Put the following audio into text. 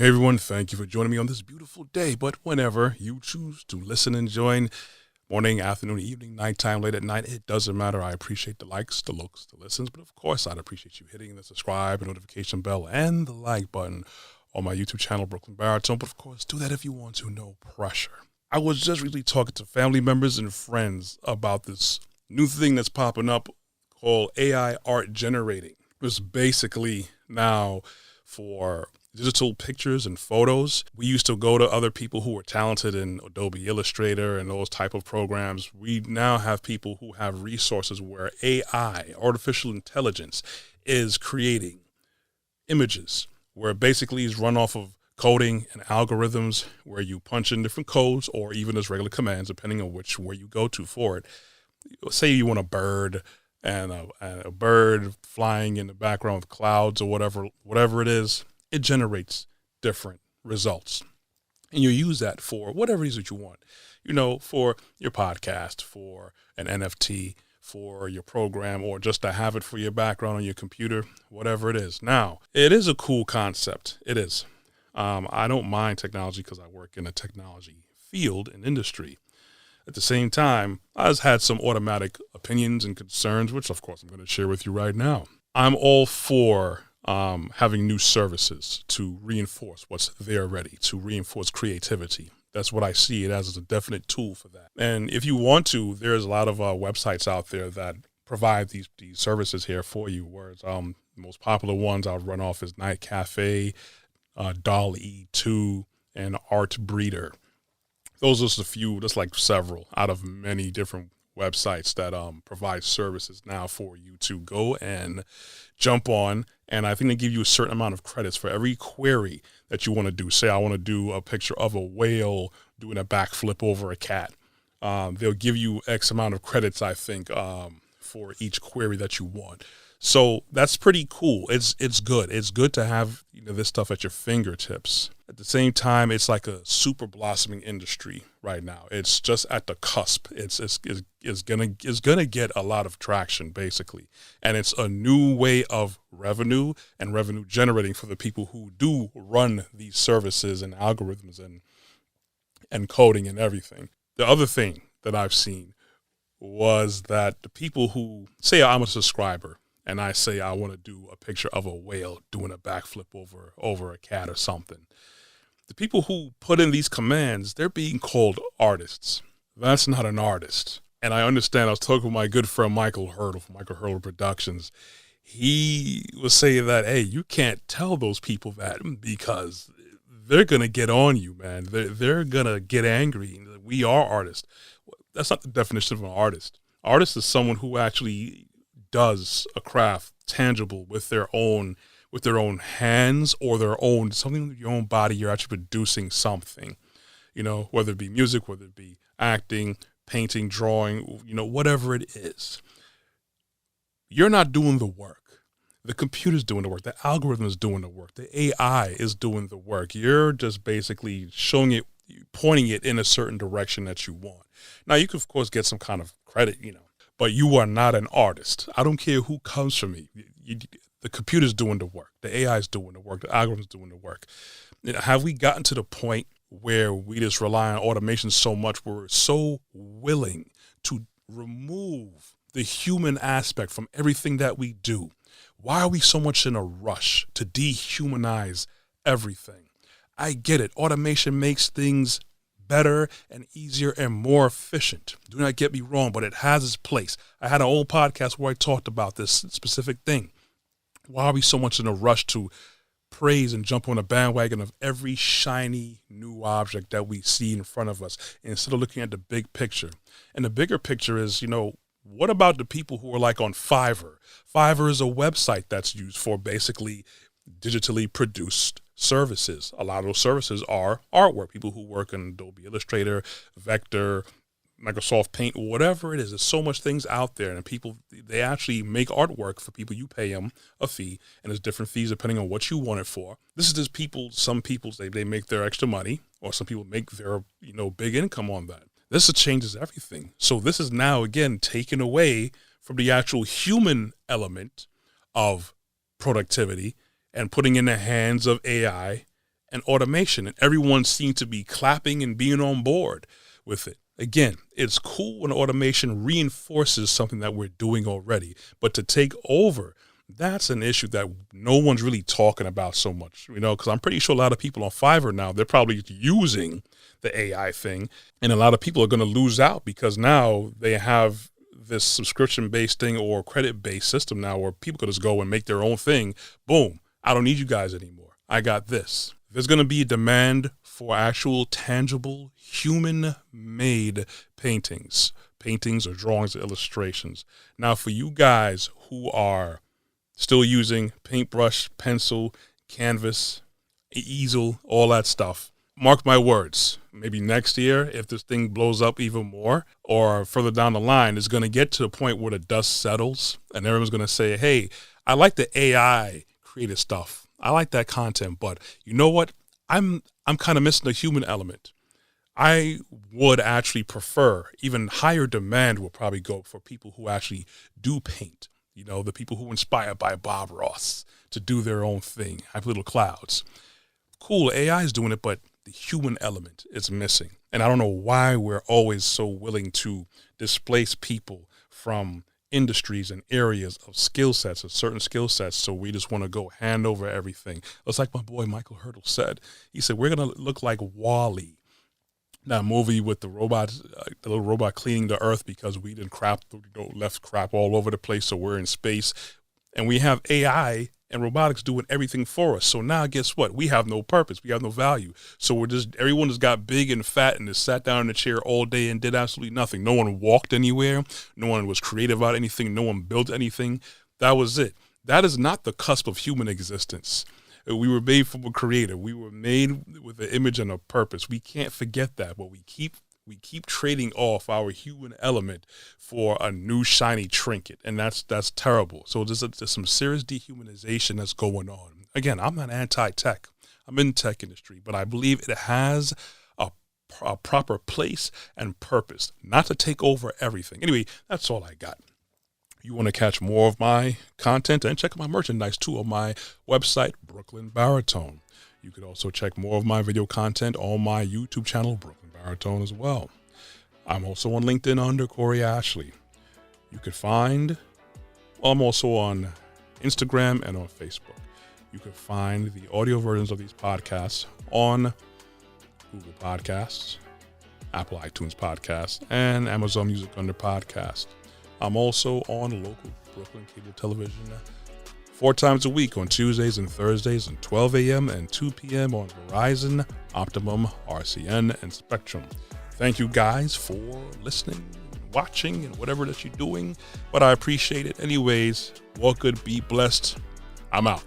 Hey everyone, thank you for joining me on this beautiful day. But whenever you choose to listen and join, morning, afternoon, evening, nighttime, late at night, it doesn't matter. I appreciate the likes, the looks, the listens, but of course, I'd appreciate you hitting the subscribe and notification bell and the like button on my YouTube channel, Brooklyn Baritone. But of course, do that if you want to, no pressure. I was just really talking to family members and friends about this new thing that's popping up called AI art generating. It's basically now for digital pictures and photos. We used to go to other people who were talented in Adobe Illustrator and those type of programs. We now have people who have resources where AI, artificial intelligence, is creating images where it basically is run off of coding and algorithms where you punch in different codes or even as regular commands, depending on where you go to for it. Say you want a bird and a bird flying in the background with clouds or whatever it is. It generates different results. And you use that for whatever it is that you want, for your podcast, for an NFT, for your program, or just to have it for your background on your computer, whatever it is. Now, it is a cool concept. It is. I don't mind technology because I work in a technology field and industry. At the same time, I've had some automatic opinions and concerns, which of course I'm going to share with you right now. I'm all for having new services to reinforce what's there already, to reinforce creativity. That's what I see it as a definite tool for that. And if you want to, there's a lot of websites out there that provide these services here for you. Whereas the most popular ones I'll run off is Night Cafe, DALL-E 2, and Art Breeder. Those are just a few, just like several out of many different websites that provide services now for you to go and jump on. And I think they give you a certain amount of credits for every query that you want to do. Say I want to do a picture of a whale doing a backflip over a cat. They'll give you X amount of credits, I think, for each query that you want. So that's pretty cool. It's good. It's good to have this stuff at your fingertips. At the same time, it's like a super blossoming industry right now. It's just at the cusp. It's gonna get a lot of traction basically, and it's a new way of revenue and revenue generating for the people who do run these services and algorithms and coding and everything. The other thing that I've seen was that the people who say I'm a subscriber and I say I want to do a picture of a whale doing a backflip over a cat or something. The people who put in these commands, they're being called artists. That's not an artist. And I understand, I was talking with my good friend Michael Hurdle from Michael Hurdle Productions. He was saying that, hey, you can't tell those people that because they're going to get on you, man. They're going to get angry. We are artists. That's not the definition of an artist. Artist is someone who actually does a craft tangible with their own hands or their own, something with your own body. You're actually producing something, whether it be music, whether it be acting, painting, drawing, whatever it is. You're not doing the work. The computer's doing the work. The algorithm is doing the work. The AI is doing the work. You're just basically showing it, pointing it in a certain direction that you want. Now, you could, of course, get some kind of credit, but you are not an artist. I don't care who comes from me. The computer's doing the work. The AI is doing the work. The algorithm's doing the work. Have we gotten to the point where we just rely on automation so much we're so willing to remove the human aspect from everything that we do? Why are we so much in a rush to dehumanize everything? I get it. Automation makes things better and easier and more efficient. Do not get me wrong, but it has its place. I had an old podcast where I talked about this specific thing. Why are we so much in a rush to praise and jump on a bandwagon of every shiny new object that we see in front of us instead of looking at the big picture? And the bigger picture is, what about the people who are like on Fiverr? Fiverr is a website that's used for basically digitally produced services. A lot of those services are artwork. People who work in Adobe Illustrator, Vector, Microsoft Paint, whatever it is. There's so much things out there, and people, they actually make artwork for people. You pay them a fee, and there's different fees depending on what you want it for. This is just people, some people, they make their extra money, or some people make their, big income on that. This changes everything. So this is now, again, taken away from the actual human element of productivity and putting in the hands of AI and automation, and everyone seemed to be clapping and being on board with it. Again, it's cool when automation reinforces something that we're doing already, but to take over, that's an issue that no one's really talking about so much, because I'm pretty sure a lot of people on Fiverr now, they're probably using the AI thing, and a lot of people are going to lose out because now they have this subscription-based thing or credit-based system now where people can just go and make their own thing. Boom, I don't need you guys anymore. I got this. There's going to be a demand for actual tangible human-made paintings or drawings or illustrations. Now, for you guys who are still using paintbrush, pencil, canvas, easel, all that stuff, mark my words, maybe next year, if this thing blows up even more or further down the line, it's going to get to the point where the dust settles and everyone's going to say, hey, I like the AI created stuff. I like that content, but you know what? I'm kind of missing the human element. I would actually prefer, even higher demand will probably go for people who actually do paint. The people who are inspired by Bob Ross to do their own thing, have little clouds. Cool, AI is doing it, but the human element is missing. And I don't know why we're always so willing to displace people from industries and areas of skill sets, of certain skill sets. So we just want to go hand over everything. It's like my boy Michael Hurdle said. He said, we're going to look like Wall-E, that movie with the robot, the little robot cleaning the earth because we didn't left crap all over the place. So we're in space and we have AI and robotics doing everything for us. So now guess what? We have no purpose. We have no value. So everyone just got big and fat and just sat down in a chair all day and did absolutely nothing. No one walked anywhere. No one was creative about anything. No one built anything. That was it. That is not the cusp of human existence. We were made from a creator. We were made with an image and a purpose. We can't forget that, but we keep trading off our human element for a new shiny trinket, and that's terrible. So there's some serious dehumanization that's going on. Again, I'm not anti-tech. I'm in the tech industry, but I believe it has a proper place and purpose, not to take over everything. Anyway, that's all I got. You want to catch more of my content and check out my merchandise too on my website, Brooklyn Baritone. You could also check more of my video content on my YouTube channel, Brooklyn Baritone, as well. I'm also on LinkedIn under Corey Ashley. You could I'm also on Instagram and on Facebook. You could find the audio versions of these podcasts on Google Podcasts, Apple iTunes Podcasts, and Amazon Music under Podcast. I'm also on local Brooklyn cable television 4 times a week on Tuesdays and Thursdays at 12 a.m. and 2 p.m. on Verizon, Optimum, RCN, and Spectrum. Thank you guys for listening, watching, and whatever that you're doing, but I appreciate it. Anyways, walk good, be blessed. I'm out.